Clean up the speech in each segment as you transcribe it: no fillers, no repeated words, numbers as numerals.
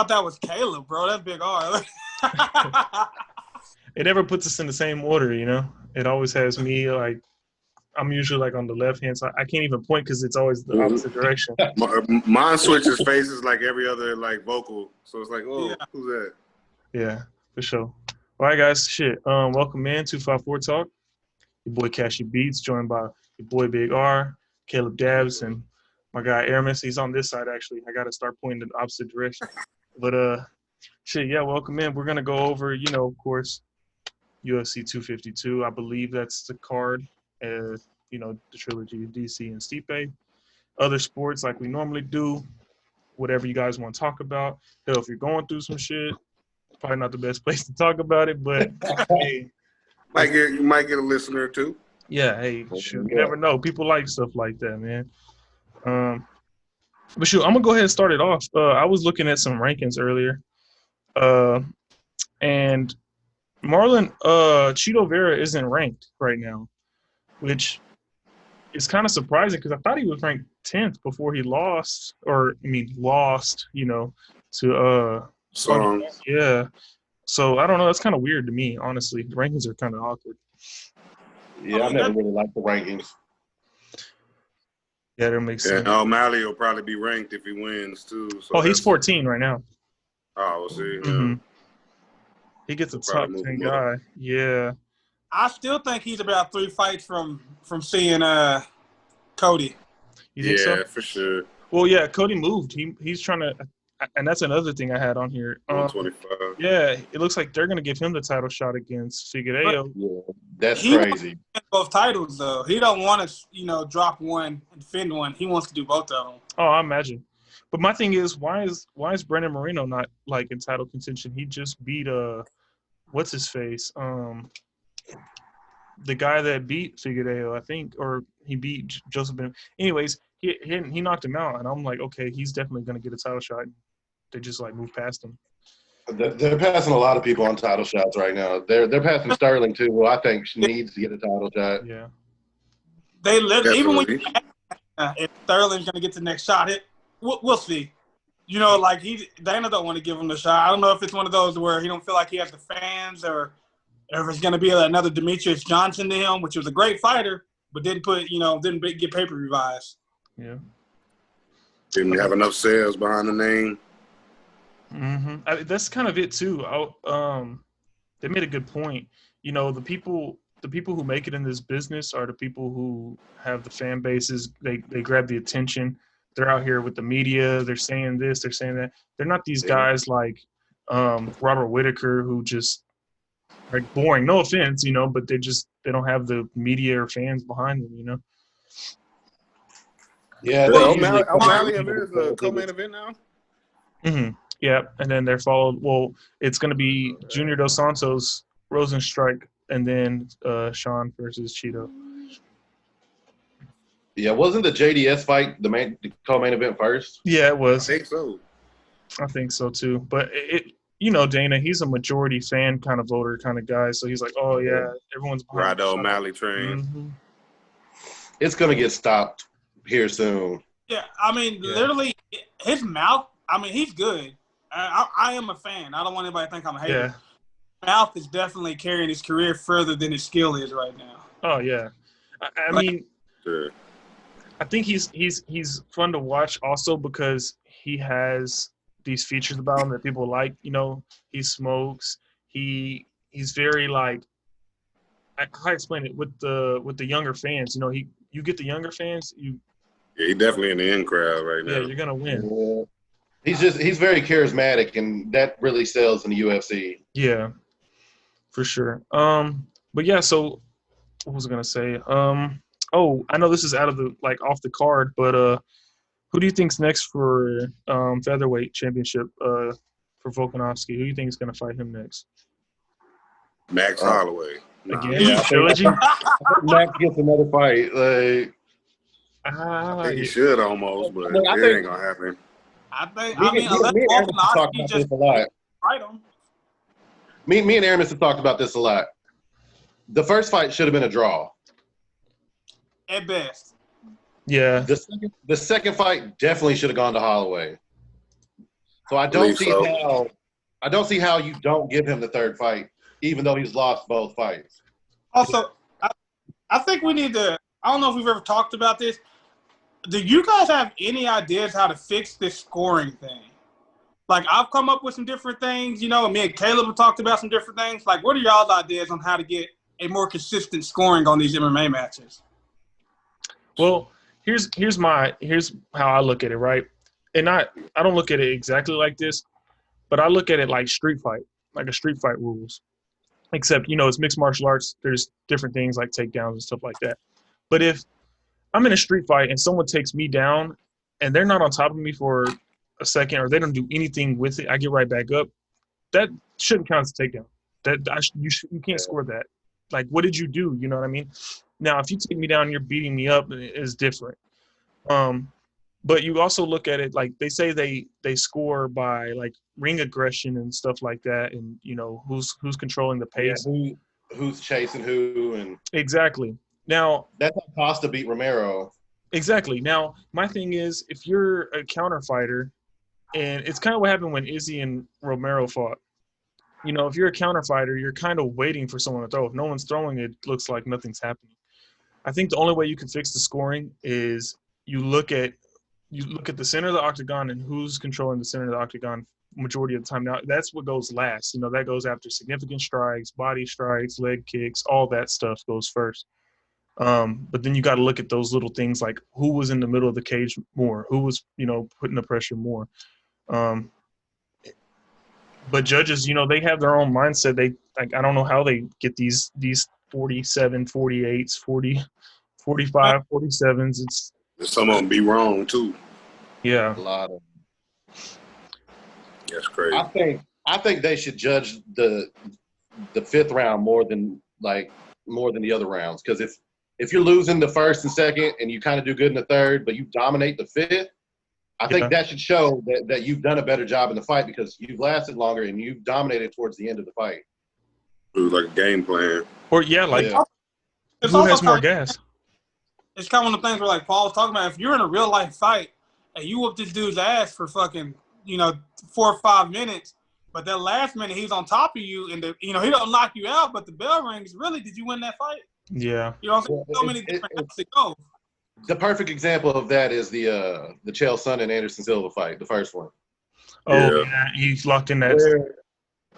I thought that was Caleb, bro. That's Big R. It never puts us in the same order, you know. It always has me like I'm usually like on the left hand side. I can't even point because it's always the opposite direction. Mine switches faces like every other like vocal, so it's like, oh, yeah. Who's that? Yeah, for sure. All right, guys. Shit. Welcome in 254 Talk. Your boy Cashie Beats, joined by your boy Big R, Caleb Dabbs, and my guy Airman. He's on this side actually. I gotta start pointing in the opposite direction. But shit, yeah, welcome in. We're gonna go over, you know, of course, UFC 252. I believe that's the card. You know, the trilogy of DC and Stipe. Other sports like we normally do. Whatever you guys want to talk about. Hell, if you're going through some shit, probably not the best place to talk about it, but hey. You might get a listener or two. Yeah, hey, shoot, you never know. People like stuff like that, man. But shoot, I'm gonna go ahead and start it off. I was looking at some rankings earlier, and Marlon Chito Vera isn't ranked right now, which is kind of surprising because I thought he was ranked 10th before he lost, you know, to Song. Yeah. So I don't know. That's kind of weird to me, honestly. The rankings are kind of awkward. Yeah, I never really liked the rankings. Yeah, that makes sense. O'Malley will probably be ranked if he wins too. So he's 14 right now. Oh, we'll see. Mm-hmm. He gets a top 10 guy. Yeah. I still think he's about 3 fights from seeing Cody. You think so? Yeah, for sure. Well, yeah, Cody moved. He's trying to, and that's another thing I had on here. 125. Yeah, it looks like they're gonna give him the title shot against Figueiredo. Yeah, that's crazy. Both titles though. He don't want to, you know, drop one and defend one. He wants to do both of them. Oh, I imagine. But my thing is, why is Brandon Moreno not like in title contention? He just beat what's his face? The guy that beat Figueiredo, I think, or he beat Joseph Ben. Anyways, he knocked him out, and I'm like, okay, he's definitely gonna get a title shot. They just like move past him. They're passing a lot of people on title shots right now. They're passing Sterling too, who I think needs to get a title shot. Yeah. They even when if Sterling's gonna get the next shot, we'll see. You know, like Dana don't want to give him the shot. I don't know if it's one of those where he don't feel like he has the fans, or if it's gonna be another Demetrius Johnson to him, which was a great fighter, but didn't get pay-per-view buys. Yeah. Didn't have enough sales behind the name. Mm-hmm. That's kind of it too. They made a good point. You know, the people who make it in this business are the people who have the fan bases. They grab the attention. They're out here with the media. They're saying this. They're saying that. They're not these guys like Robert Whitaker who just are boring. No offense, you know, but they don't have the media or fans behind them. You know. Yeah. O'Malley is the co-main event now. Mm-hmm. Yeah, and then they're followed. Well, it's going to be Junior Dos Santos, Rosenstrike, and then Sean versus Cheeto. Yeah, wasn't the JDS fight the co-main event first? Yeah, it was. I think so. I think so too. But you know, Dana, he's a majority fan kind of voter kind of guy, so he's like, oh yeah, everyone's behind Ride the O'Malley train. Mm-hmm. It's going to get stopped here soon. Yeah, I mean, literally, his mouth. I mean, he's good. I am a fan. I don't want anybody to think I'm a hater. Yeah. Mouth is definitely carrying his career further than his skill is right now. Oh yeah, I mean, sure. I think he's fun to watch also because he has these features about him that people like. You know, he smokes. He's very like. How I explain it with the younger fans. You know, you get the younger fans. Yeah, he's definitely in the in crowd right now. Yeah, you're gonna win. Yeah. He's very charismatic, and that really sells in the UFC. Yeah. for sure. But yeah, so what was I gonna say? Oh, I know this is out of the off the card, but who do you think's next for featherweight championship for Volkanovski? Who do you think is gonna fight him next? Max Holloway. Again, Yeah, trilogy. I think Max gets another fight. Like, I think he should almost, but Look, I it think- ain't gonna happen. I mean, unless me and Aramis have talked Volkanovski about just this a lot. fight him. Me and Aramis have talked about this a lot. The first fight should have been a draw. At best. Yeah. The second fight definitely should have gone to Holloway. So I don't see how you don't give him the third fight, even though he's lost both fights. Also, I think we need to. I don't know if we've ever talked about this. Do you guys have any ideas how to fix this scoring thing? Like, I've come up with some different things, and me and Caleb have talked about some different things. Like, what are y'all's ideas on how to get a more consistent scoring on these MMA matches? Well, here's how I look at it, right? And I don't look at it exactly like this, but I look at it like street fight, like a street fight rules. Except, it's mixed martial arts. There's different things like takedowns and stuff like that. But if I'm in a street fight and someone takes me down and they're not on top of me for a second or they don't do anything with it, I get right back up. That shouldn't count as a takedown. You can't score that. Like, what did you do? You know what I mean? Now, if you take me down, you're beating me up, is different. But you also look at it like they say they score by like ring aggression and stuff like that, and who's controlling the pace, who's chasing who, and exactly. Now that's how Costa beat Romero. Exactly. Now my thing is, if you're a counter fighter, and it's kind of what happened when Izzy and Romero fought. If you're a counter fighter, you're kind of waiting for someone to throw. If no one's throwing, it looks like nothing's happening. I think the only way you can fix the scoring is you look at the center of the octagon and who's controlling the center of the octagon majority of the time. Now, that's what goes last. That goes after significant strikes, body strikes, leg kicks, all that stuff goes first. But then you got to look at those little things like who was in the middle of the cage more, who was, putting the pressure more. But judges, they have their own mindset. I don't know how they get these 47, 48s, 40, 45, 47s. Some of them be wrong too. Yeah. A lot of. That's crazy. I think they should judge the fifth round more than the other rounds, because if you're losing the first and second and you kind of do good in the third, but you dominate the fifth, I think that should show that you've done a better job in the fight because you've lasted longer and you've dominated towards the end of the fight. It was like a game plan. Or It's who has more kinda, gas? It's kind of one of the things where, like Paul was talking about, if you're in a real life fight and you whoop this dude's ass for fucking, 4 or 5 minutes, but that last minute he's on top of you and he don't knock you out, but the bell rings. Really, did you win that fight? Yeah. You know what I'm saying? So many different ways to go. The perfect example of that is the Chael Sonnen and Anderson Silva fight, the first one. Oh, yeah. He's locked in that.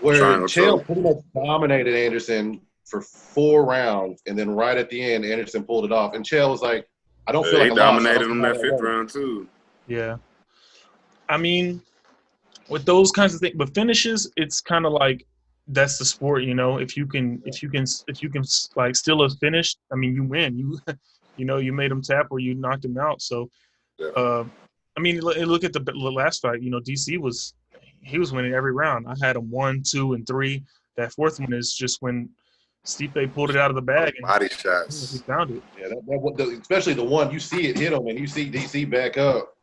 Where Chael pretty much dominated Anderson for 4 rounds, and then right at the end, Anderson pulled it off. And Chael was like, I don't feel like he dominated him that 5th round too. Yeah. I mean, with those kinds of things, but finishes, it's kind of like that's the sport, If you can like steal a finish, I mean, you win. You made him tap or you knocked him out. So, I mean, look at the last fight. DC was winning every round. I had him 1, 2, and 3. That 4th one is just when Stipe pulled it out of the bag and body shots. He found it. Yeah, especially the one you see it hit him and you see DC back up.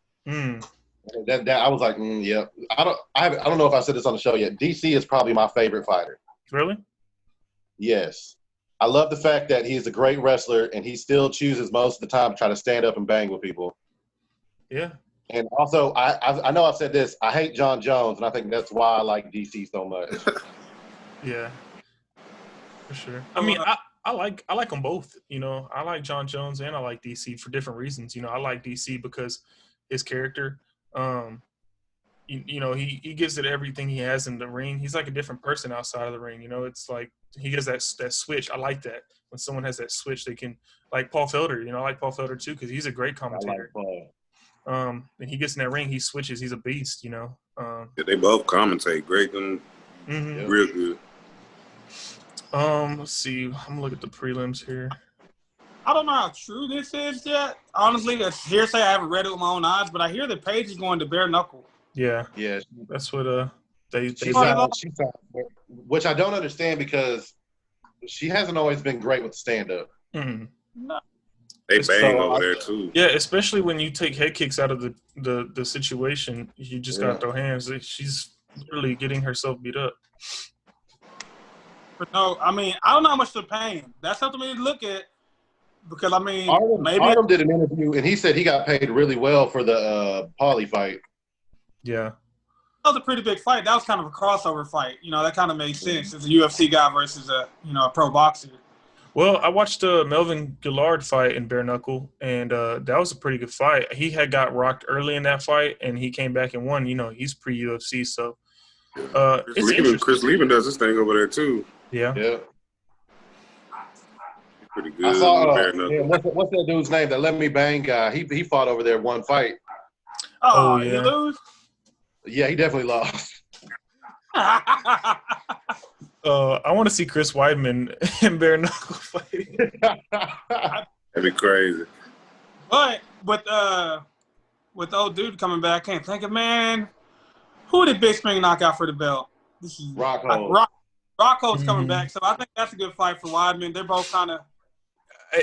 That I was like, yeah. I don't know if I said this on the show yet. DC is probably my favorite fighter. Really? Yes. I love the fact that he's a great wrestler and he still chooses most of the time to try to stand up and bang with people. Yeah. And also, I know I've said this, I hate John Jones, and I think that's why I like DC so much. Yeah. For sure. I mean, I like them both. I like John Jones and I like DC for different reasons. I like DC because his character, he gives it everything he has in the ring. He's like a different person outside of the ring. It's like he gets that switch. I like that when someone has that switch, they can like Paul Felder. I like Paul Felder too because he's a great commentator. I like Paul. And he gets in that ring, he switches. He's a beast. They both commentate great and real good. Let's see. I'm gonna look at the prelims here. I don't know how true this is yet. Honestly, that's hearsay. I haven't read it with my own eyes, but I hear that Paige is going to bare knuckle. Yeah, Yeah, that's what they she signed- signed, which I don't understand because she hasn't always been great with stand up. mm. No. They It's bang so- over there too. Yeah, especially when you take head kicks out of the situation, you just gotta Yeah. throw hands. She's literally getting herself beat up. But no, I mean, I don't know how much they're paying. That's something we need to look at because, I mean, maybe Artem did an interview and he said he got paid really well for the Pauly fight. Yeah. that was a pretty big fight. That was kind of a crossover fight. You know, that kind of made sense. It's a UFC guy versus a pro boxer. Well, I watched Melvin Gillard fight in bare knuckle, and that was a pretty good fight. He had got rocked early in that fight, and he came back and won. You know, he's pre-UFC, so it's interesting. Chris Lieben does this thing over there too. Yeah. Yeah. He's pretty good. I saw Bare knuckle. yeah, what's that dude's name? That Let Me Bang guy. He fought over there one fight. Oh, yeah. you lose? Yeah, he definitely lost. I want to see Chris Weidman in bare knuckle fighting. That'd be crazy. But with the old dude coming back, I can't think of, man. Who did Big Spring knock out for the belt? This is Rockhold. Rockhold's coming back, so I think that's a good fight for Weidman. They're both kind of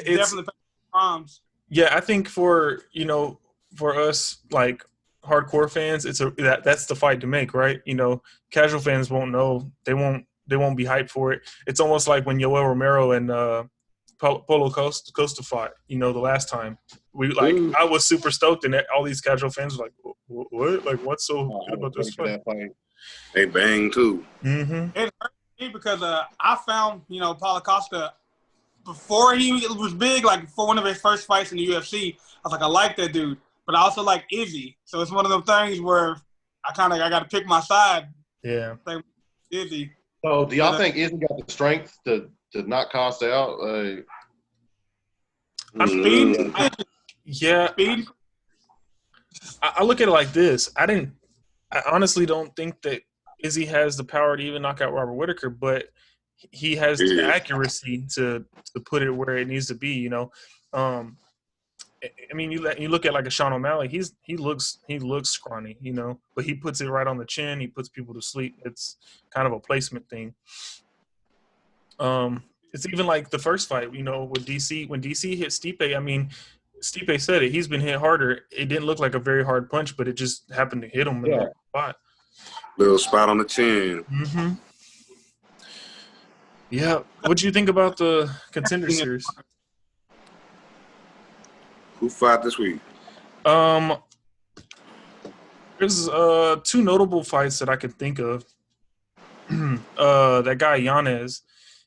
definitely proms. Yeah, I think for us like hardcore fans, that's the fight to make, right? You know, casual fans won't know. They won't be hyped for it. It's almost like when Yoel Romero and Polo Costa fought. You know, the last time I was super stoked, and all these casual fans were like, "What? Like, what's so good about this fight?" They bang too. Mm-hmm. It hurt me because I found Paulo Costa before he was big, like for one of his first fights in the UFC. I was like, I like that dude, but I also like Izzy. So it's one of those things where I got to pick my side. Yeah. Izzy. So do y'all think Izzy got the strength to knock Costa out? Speed. Yeah. Speed. I look at it like this. I honestly don't think that Izzy has the power to even knock out Robert Whittaker, but he has the accuracy to put it where it needs to be. You know, I mean, you look at like a Sean O'Malley. He looks scrawny, you know, but he puts it right on the chin. He puts people to sleep. It's kind of a placement thing. It's even like the first fight, you know, with DC. When DC hit Stipe, I mean, Stipe said it. He's been hit harder. It didn't look like a very hard punch, but it just happened to hit him in that spot. Little spot on the chin. Mm-hmm. Yeah. What do you think about the Contender Series? Who fought this week? There's two notable fights that I can think of. That guy Yanez,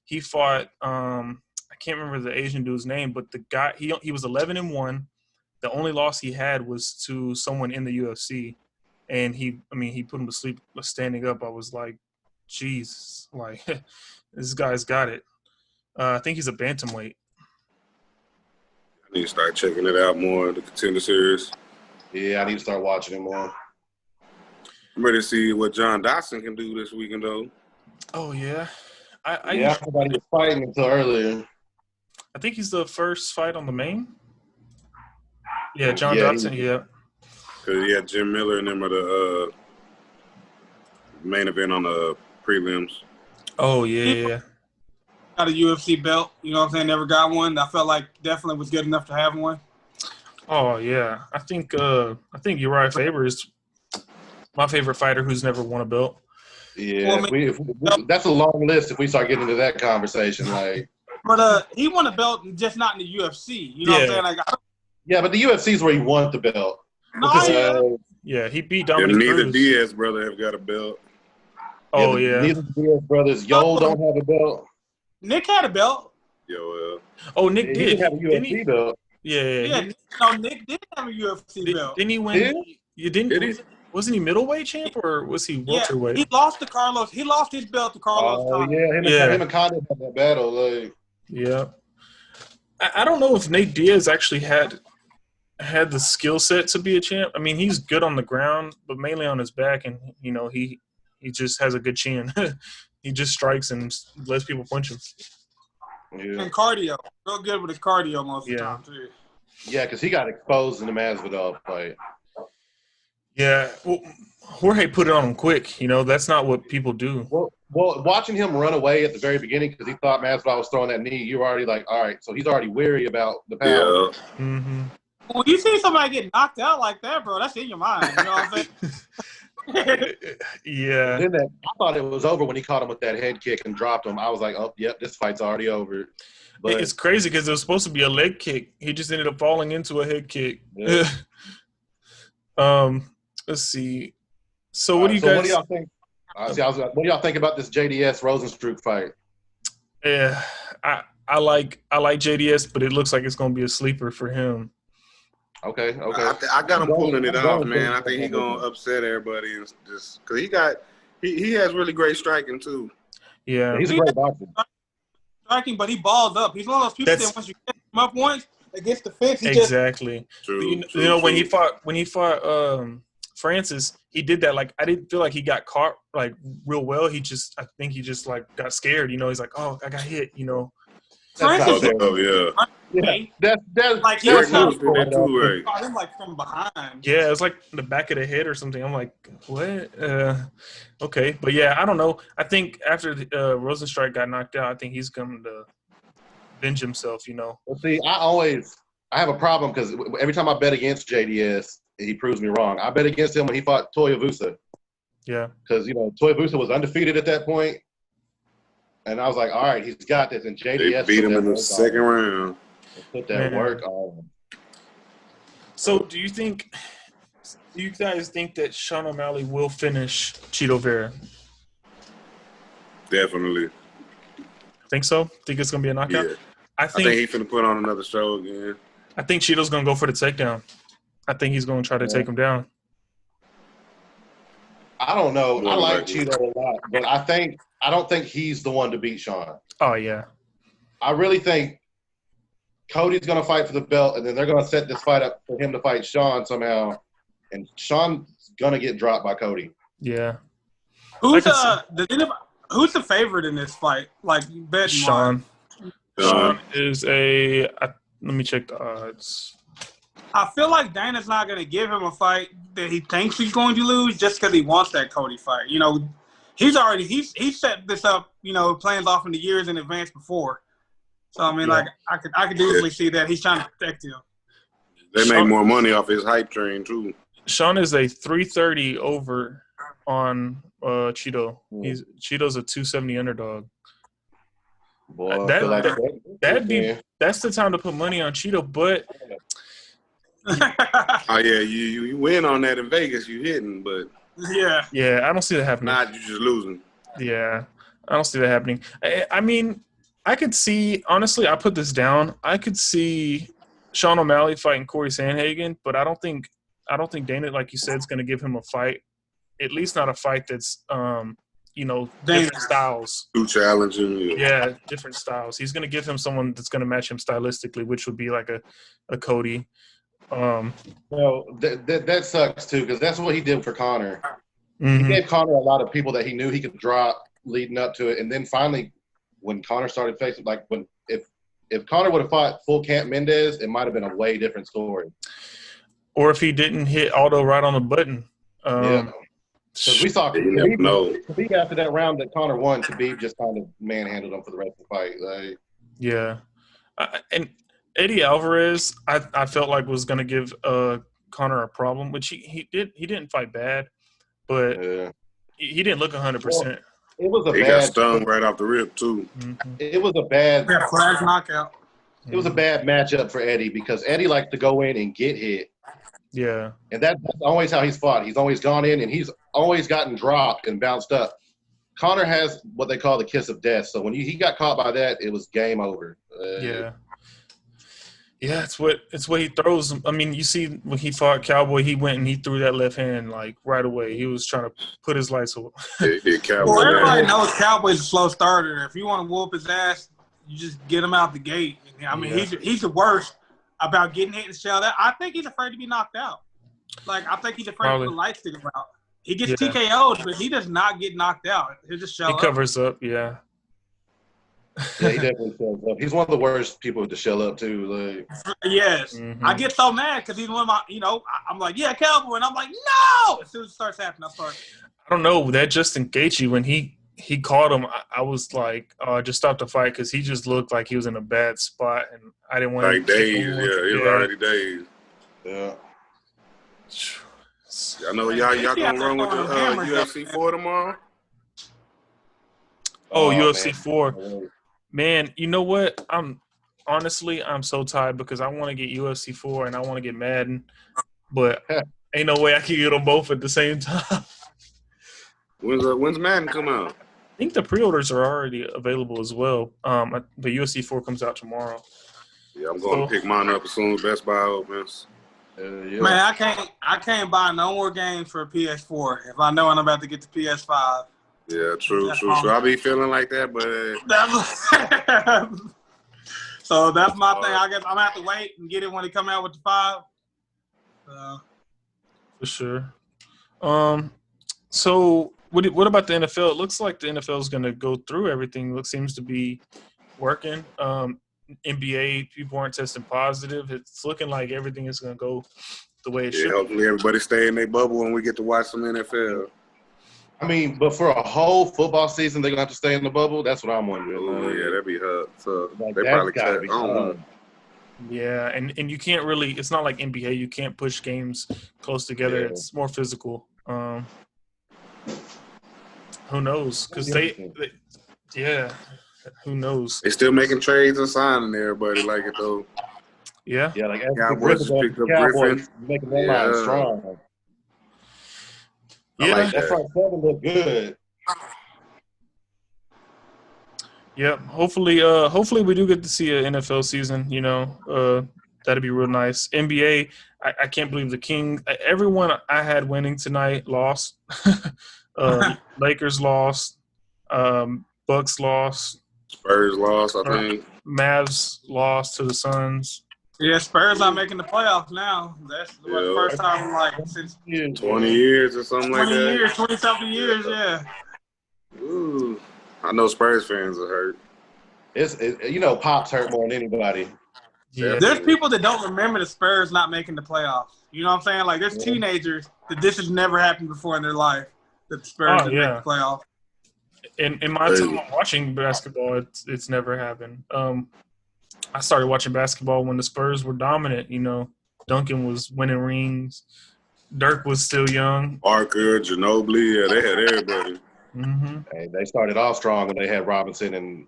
he fought. I can't remember the Asian dude's name, but the guy he was 11-1. The only loss he had was to someone in the UFC, and he put him to sleep standing up. I was like, jeez, like this guy's got it. I think he's a bantamweight. I need to start checking it out more, the Contender Series. Yeah, I need to start watching it more. I'm ready to see what John Dodson can do this weekend, though. Oh, yeah. I forgot he was fighting until earlier. I think he's the first fight on the main. Yeah, John Dodson, yeah. Because he had Jim Miller and them are the main event on the prelims. Oh, yeah. Got a UFC belt, you know what I'm saying? Never got one. I felt like definitely was good enough to have one. Oh, yeah. I think Uriah Faber is my favorite fighter who's never won a belt. Yeah, that's a long list if we start getting into that conversation. Like, but he won a belt, just not in the UFC. You know what I'm saying? Like, yeah, but the UFC is where you want the belt. Yeah, he beat Dominic neither Cruz. Diaz brother have got a belt. Oh, yeah. Neither Diaz brothers. Yoel don't have a belt. Nick had a belt. Oh, Nick He did. have a UFC belt. Yeah. Nick did have a UFC belt. Didn't he win? You didn't? Wasn't he middleweight champ or was he welterweight? He lost to Carlos. He lost his belt to Carlos. Oh, yeah. Him and Condon had that battle. Like, yeah. I don't know if Nate Diaz actually had the skill set to be a champ. I mean, he's good on the ground, but mainly on his back, and you know he just has a good chin. He just strikes and lets people punch him. Yeah. And cardio. Real good with his cardio most of the time, too. Yeah, because he got exposed in the Masvidal fight. Yeah. Well, Jorge put it on him quick. That's not what people do. Well, watching him run away at the very beginning because he thought Masvidal was throwing that knee, you were already like, all right, so he's already weary about the power. Yeah. Mm-hmm. When you see somebody get knocked out like that, bro, that's in your mind. You know what I'm saying? Yeah. Then I thought it was over when he caught him with that head kick and dropped him. I was like, oh, yep, this fight's already over. But It's crazy because it was supposed to be a leg kick. He just ended up falling into a head kick. Yeah. Let's see. So what do you guys? What do y'all think? What do y'all think about this JDS Rosenstruck fight? Yeah, I like JDS, but it looks like it's going to be a sleeper for him. Okay. I got him pulling it off, man. I think he's gonna upset everybody and just because he has really great striking too. Yeah, he's a great boxer. Striking, but he balls up. He's one of those people that once you get him up once against the fence, he exactly. True, when he fought Francis, he did that. Like I didn't feel like he got caught like real well. I think he just like got scared. He's like, oh, I got hit. Francis, That's like he was caught him like from behind. Yeah, it was like the back of the head or something. I'm like, what? Okay, but yeah, I don't know. I think after Rosenstruck got knocked out, I think he's coming to avenge himself. Well, see, I have a problem because every time I bet against JDS, he proves me wrong. I bet against him when he fought Tuivasa. Yeah, because Tuivasa was undefeated at that point, and I was like, all right, he's got this. And JDS beat him in the second round. Put that work on. So, do you guys think that Sean O'Malley will finish Chito Vera? Definitely. Think so? Think it's gonna be a knockout? Yeah. I think he's gonna put on another show again. I think Chito's gonna go for the takedown. I think he's gonna try to take him down. I don't know. I like Chito a lot, but I don't think he's the one to beat Sean. Oh yeah. I really think Cody's going to fight for the belt, and then they're going to set this fight up for him to fight Sean somehow, and Sean's going to get dropped by Cody. Yeah. Who's the favorite in this fight? Like bet Sean. Sean is let me check the odds. I feel like Dana's not going to give him a fight that he thinks he's going to lose just because he wants that Cody fight. He's set this up, plans off in the years in advance before. So I mean, like I could easily see that he's trying to protect him. They make more money off his hype train too. Sean is a 330 over on Chito. Chito's a 270 underdog. Boy, that's the time to put money on Chito, but oh yeah, you win on that in Vegas, you hitting, but yeah, I don't see that happening. Not you just losing. Yeah, I don't see that happening. I mean, I could see, honestly, I put this down. I could see Sean O'Malley fighting Corey Sandhagen, but I don't think Dana, like you said, is going to give him a fight. At least not a fight that's, different styles. Too challenging. Yeah, different styles. He's going to give him someone that's going to match him stylistically, which would be like a Cody. Well, that sucks too, because that's what he did for Conor. Mm-hmm. He gave Conor a lot of people that he knew he could drop leading up to it, and then finally, when Conor started facing, if Conor would have fought full Camp Mendez, it might have been a way different story. Or if he didn't hit Aldo right on the button. Because we saw Khabib after that round that Conor won, Khabib just kind of manhandled him for the rest of the fight. Yeah. And Eddie Alvarez, I felt like was going to give Conor a problem, which he didn't fight bad, but he didn't look 100%. It was he got stung right off the rip too. Mm-hmm. It was a bad flag knockout. It was a bad matchup for Eddie because Eddie likes to go in and get hit. Yeah. And that's always how he's fought. He's always gone in and he's always gotten dropped and bounced up. Conor has what they call the kiss of death. So when he got caught by that, it was game over. Yeah, it's what he throws. I mean, you see when he fought Cowboy, he went and he threw that left hand like right away. He was trying to put his lights away. Well, everybody knows Cowboy's a slow starter. If you want to whoop his ass, you just get him out the gate. I mean, he's the worst about getting hit and shell. I think he's afraid to be knocked out. Like, I think he's afraid of the lights to go out. He gets TKO'd, but he does not get knocked out. He'll just shell up. He covers up, yeah. Yeah, he definitely shells up. He's one of the worst people to shell up too. Like, Yes, I get so mad because he's one of my. I'm like, yeah, Cowboy, and I'm like, no. As soon as it starts happening, I start. I don't know that Justin Gaethje when he caught him. I was like, just stop the fight because he just looked like he was in a bad spot, and I didn't want like to. days, he was already days. yeah. I know y'all gonna run with the UFC 4 tomorrow. Oh, UFC man. 4. Man, you know what? I'm so tired because I want to get UFC 4 and I want to get Madden, but ain't no way I can get them both at the same time. When's Madden come out? I think the pre-orders are already available as well. But UFC 4 comes out tomorrow. Yeah, I'm going to pick mine up as soon as Best Buy opens. Yeah. Man, I can't buy no more games for a PS4 if I know I'm about to get the PS5. Yeah, true. I be feeling like that, but so that's my thing. I guess I'm gonna have to wait and get it when it come out with the 5. For sure. So what about the NFL? It looks like the NFL is going to go through everything. It seems to be working. NBA people aren't testing positive. It's looking like everything is going to go the way it should. Hopefully everybody stay in their bubble and we get to watch some NFL. I mean, but for a whole football season, they're gonna have to stay in the bubble. That's what I'm wondering. Oh yeah, that'd be hard. So Like, they that's probably gotta cut. be I don't know. hard. Yeah, and you can't really. It's not like NBA. You can't push games close together. Yeah. It's more physical. Who knows? Because they, who knows? They still making trades and signing everybody like it though. Yeah. Yeah, like Cowboys just picked up Griffin. making that line Yeah. strong. I Yeah. like That front seven look good. Yeah. Hopefully we do get to see an NFL season. That'd be real nice. NBA, I can't believe the King. Everyone I had winning tonight lost. Lakers lost. Bucks lost. Spurs lost, I think. Mavs lost to the Suns. Yeah, Spurs not making the playoffs now. That's the first time like since 20 years or something like 20 that. years, 20-something years, yeah. Ooh. I know Spurs fans are hurt. It's Pops hurt more than anybody. Yeah. There's people that don't remember the Spurs not making the playoffs. You know what I'm saying? Like, there's teenagers that this has never happened before in their life, that the Spurs didn't make the playoffs. In my time watching basketball, it's never happened. I started watching basketball when the Spurs were dominant. Duncan was winning rings. Dirk was still young. Parker, Ginobili, they had everybody. Mm-hmm. Hey, they started off strong when they had Robinson and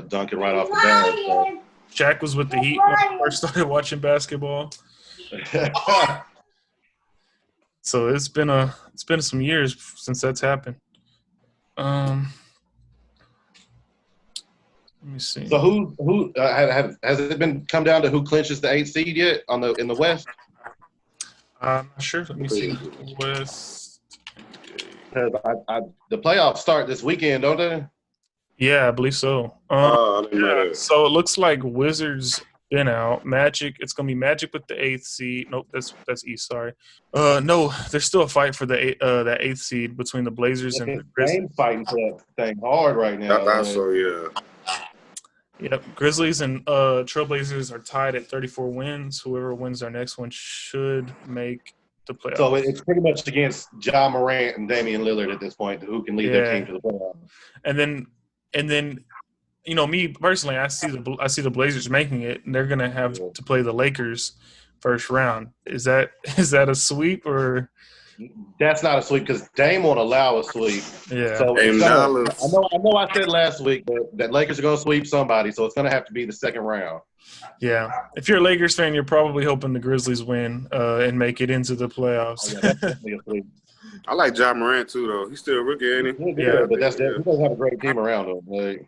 Duncan right off the bat. So. Shaq was with the Heat when I first started watching basketball. So it's been some years since that's happened. Let me see. So who has it been come down to who clinches the 8th seed yet in the West? I'm not sure. Let me see. West. Because the playoffs start this weekend, don't they? Yeah, I believe so. I didn't know that. So it looks like Wizards been out. Magic. It's gonna be Magic with the 8th seed. Nope, that's East. Sorry. No, there's still a fight for that 8th seed between the Blazers and the Grizzlies. Dame's fighting for that thing hard right now. I thought so, yeah. Yep, Grizzlies and Trailblazers are tied at 34 wins. Whoever wins their next one should make the playoffs. So it's pretty much against Ja Morant and Damian Lillard at this point, who can lead their team to the playoffs. And then, me personally, I see the Blazers making it, and they're gonna have to play the Lakers first round. Is that a sweep or? That's not a sweep because Dame won't allow a sweep. Yeah. So I know. I said last week that Lakers are going to sweep somebody, so it's going to have to be the second round. Yeah. If you're a Lakers fan, you're probably hoping the Grizzlies win and make it into the playoffs. Oh, yeah, that's definitely a sweep. I like Ja Morant too, though. He's still a rookie, ain't he? Yeah, but he doesn't have a great team around him. Like,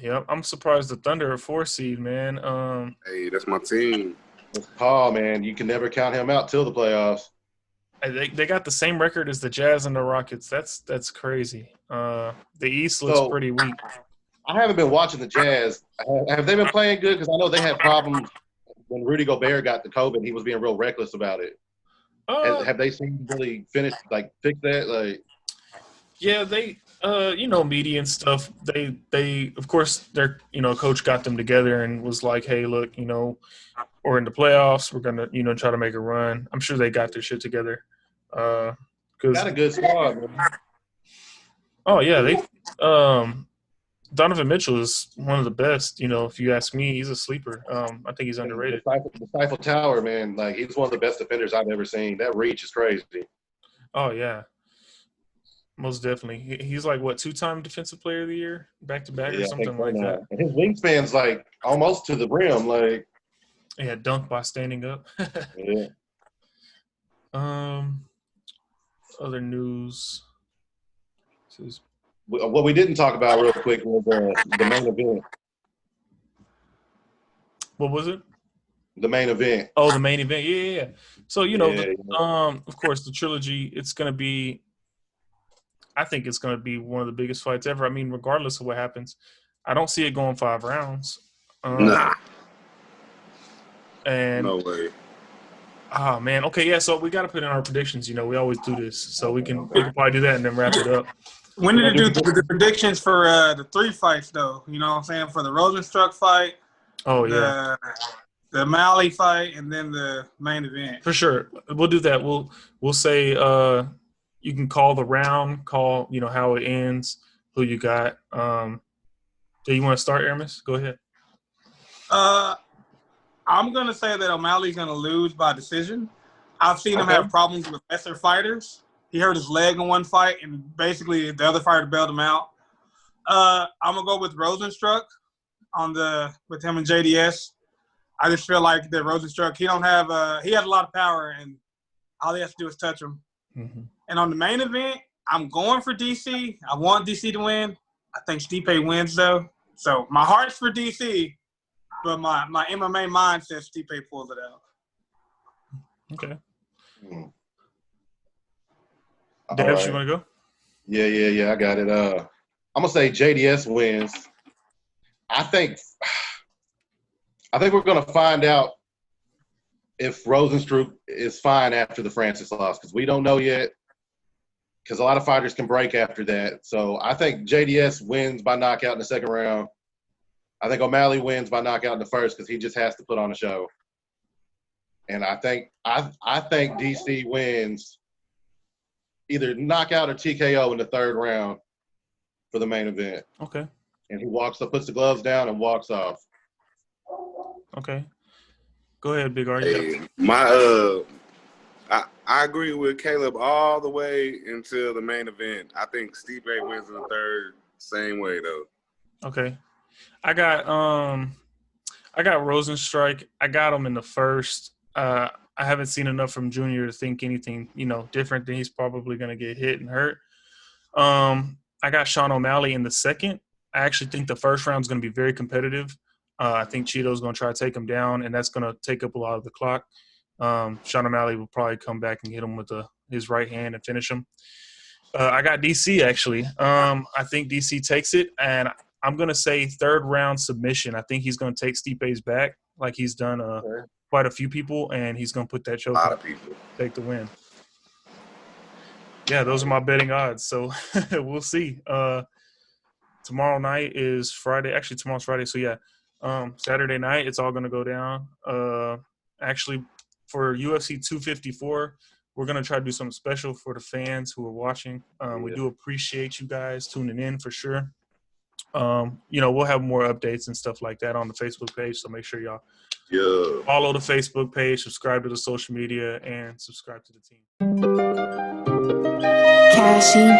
Yep. I'm surprised the Thunder are 4 seed, man. Hey, that's my team. Paul, man, you can never count him out till the playoffs. They got the same record as the Jazz and the Rockets. That's crazy. The East looks pretty weak. I haven't been watching the Jazz. Have they been playing good? Because I know they had problems when Rudy Gobert got the COVID. He was being real reckless about it. Have they seen really fix that? Like, yeah, they, media and stuff. They, of course, their, coach got them together and was like, hey, look, we're in the playoffs. We're gonna, try to make a run. I'm sure they got their shit together. Cause got a good squad, man. Oh yeah, they Donovan Mitchell is one of the best. If you ask me, he's a sleeper. I think he's underrated. The Stifle Tower, man, like he's one of the best defenders I've ever seen. That reach is crazy. Oh yeah, most definitely. He's like what, 2-time Defensive Player of the Year, back to back, or something like that. And his wingspan's like almost to the rim, like. Yeah, dunked by standing up. Yeah. Other news. What we didn't talk about real quick was the main event. What was it? The main event. Oh, the main event. Yeah. So, of course, the trilogy, it's going to be – I think it's going to be one of the biggest fights ever. I mean, regardless of what happens, I don't see it going 5 rounds. Nah. And no way. Oh, man. Okay, yeah, so we got to put in our predictions. We always do this. So we can probably do that and then wrap it up. When did you do the predictions for the 3 fights, though? You know what I'm saying? For the Rosenstruck fight, oh yeah, the Malley fight, and then the main event. For sure. We'll do that. We'll say you can call the round, call, how it ends, who you got. Do you want to start, Aramis? Go ahead. I'm going to say that O'Malley's going to lose by decision. I've seen him have problems with lesser fighters. He hurt his leg in one fight, and basically the other fighter bailed him out. I'm going to go with Rosenstruck with him and JDS. I just feel like that Rosenstruck, he had a lot of power, and all he has to do is touch him. Mm-hmm. And on the main event, I'm going for DC. I want DC to win. I think Stipe wins, though. So my heart's for DC, but my MMA mind says Stipe pulls it out. Okay. Mm. Debs, Right. you want to go? Yeah, I got it. I'm gonna say JDS wins. I think we're gonna find out if Rosenstruck is fine after the Francis loss, because we don't know yet. Because a lot of fighters can break after that. So I think JDS wins by knockout in the second round. I think O'Malley wins by knockout in the first, because he just has to put on a show. And I think DC wins either knockout or TKO in the third round for the main event. Okay. And he puts the gloves down and walks off. Okay. Go ahead, Big R. Hey, I agree with Caleb all the way until the main event. I think Stipe wins in the third, same way though. Okay. I got Rosenstruck. I got him in the first. I haven't seen enough from Junior to think anything, different than he's probably going to get hit and hurt. I got Sean O'Malley in the second. I actually think the first round is going to be very competitive. I think Cheeto's going to try to take him down, and that's going to take up a lot of the clock. Sean O'Malley will probably come back and hit him with his right hand and finish him. I got DC, actually. I think DC takes it, and I'm going to say third round submission. I think he's going to take Stipe's back like he's done quite a few people, and he's going to put that choke A lot on, of people. take the win. Yeah, those are my betting odds. So we'll see. Tomorrow night is Friday. Actually, tomorrow's Friday. So, yeah, Saturday night, it's all going to go down. Actually, for UFC 254, we're going to try to do something special for the fans who are watching. We do appreciate you guys tuning in for sure. We'll have more updates and stuff like that on the Facebook page. So make sure y'all follow the Facebook page, subscribe to the social media, and subscribe to the team. Cashie.